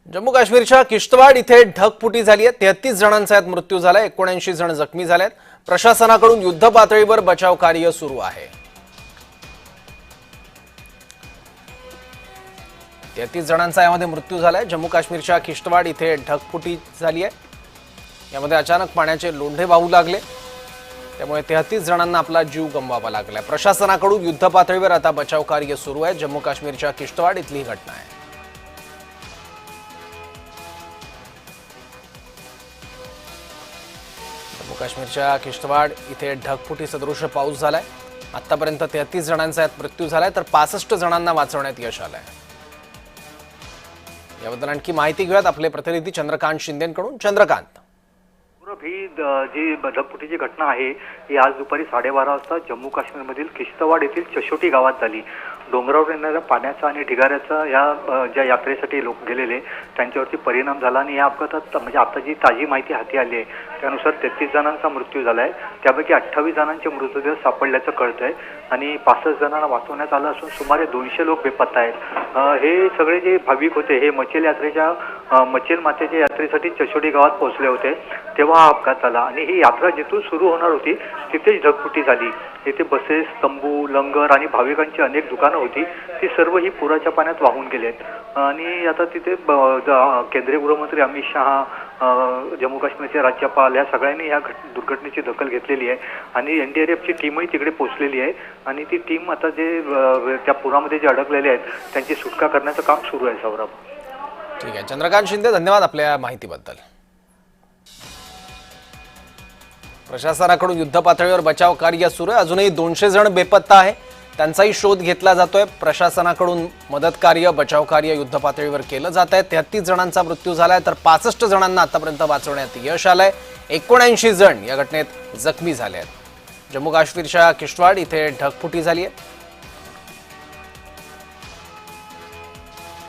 जम्मू काश्मीरच्या किश्तवाड इथे ढगफुटी झाली आहे। 33 जणांचा यात मृत्यू झालाय, 79 जण जखमी झालेत। प्रशासनाकडून युद्ध पातळीवर बचाव कार्य सुरू आहे। 33 जणांचा यामध्ये मृत्यू झालाय। जम्मू काश्मीरच्या किश्तवाड इथे ढगफुटी झाली आहे। यामध्ये अचानक पाण्याचे लोंढे वाहू लागले, त्यामुळे 33 जणांना आपला जीव गमवावा लागला। प्रशासनाकडून युद्ध पातळीवर आता बचाव कार्य सुरू आहे। जम्मू काश्मीरच्या किश्तवाड इथली ही घटना आहे। जम्मू काश्मीरच्या किश्तवाड इथे ढगफुटी सदृश पाऊस झालाय। आतापर्यंत 33 जणांचा यात मृत्यू झालाय, तर 65 जणांना वाचवण्यात यश आलंय। याबद्दल आणखी माहिती घेऊयात आपले प्रतिनिधी चंद्रकांत शिंदेंकडून। चंद्रकांत, ही जी ढगफुटीची घटना आहे ही आज दुपारी 12:30 वाजता जम्मू काश्मीरमधील किश्तवाड येथील चशोटी गावात झाली। डोंगरावर येणाऱ्या पाण्याचा आणि ढिगाऱ्याचा या ज्या यात्रेसाठी लोक गेलेले त्यांच्यावरती परिणाम झाला आणि या अपघातात म्हणजे आता जी ताजी माहिती हाती आली आहे त्यानुसार 33 जणांचा मृत्यू झालाय। त्यापैकी 28 जणांचे मृतदेह सापडल्याचं कळतंय आणि 65 जणांना वाचवण्यात आलं असून सुमारे 200 लोक बेपत्ता आहेत। हे सगळे जे भाविक होते हे मचेल यात्रेच्या मचेल मातेच्या यात्रेसाठी चशोटी गावात पोहोचले होते, तेव्हा हा अपघात झाला आणि ही यात्रा जिथून सुरू होणार होती तिथेच ढगफुटी झाली। येथे बसेस, तंबू, लंगर आणि भाविकांची अनेक दुकानं होती, ती सर्व ही पुराच्या पाण्यात वाहून गेलेत आणि आता तिथे केंद्रीय गृहमंत्री अमित शहा, जम्मू काश्मीरचे राज्यपाल या सगळ्यांनी या दुर्घटनेची दखल घेतलेली आहे आणि एनडीआरएफची टीमही तिकडे पोहोचलेली आहे आणि ती टीम आता जे त्या पुरामध्ये जे अडकलेले आहेत त्यांची सुटका करण्याचं काम सुरू आहे। सौरभ, ठीक आहे। चंद्रकांत शिंदे, धन्यवाद आपल्या माहितीबद्दल। प्रशासनाकडून युद्ध पातळीवर बचाव कार्य सुरू आहे। अजूनही 200 जण बेपत्ता आहे, त्यांचाही शोध घेतला जातोय। प्रशासनाकडून मदत कार्य, बचाव कार्य युद्ध पातळीवर केलं जात आहे। 33 जणांचा मृत्यू झालाय, तर 65 जणांना आतापर्यंत वाचवण्यात यश आलंय। 79 जण या घटनेत जखमी झाले आहेत। जम्मू काश्मीरच्या किश्तवाड इथे ढगफुटी झाली आहे।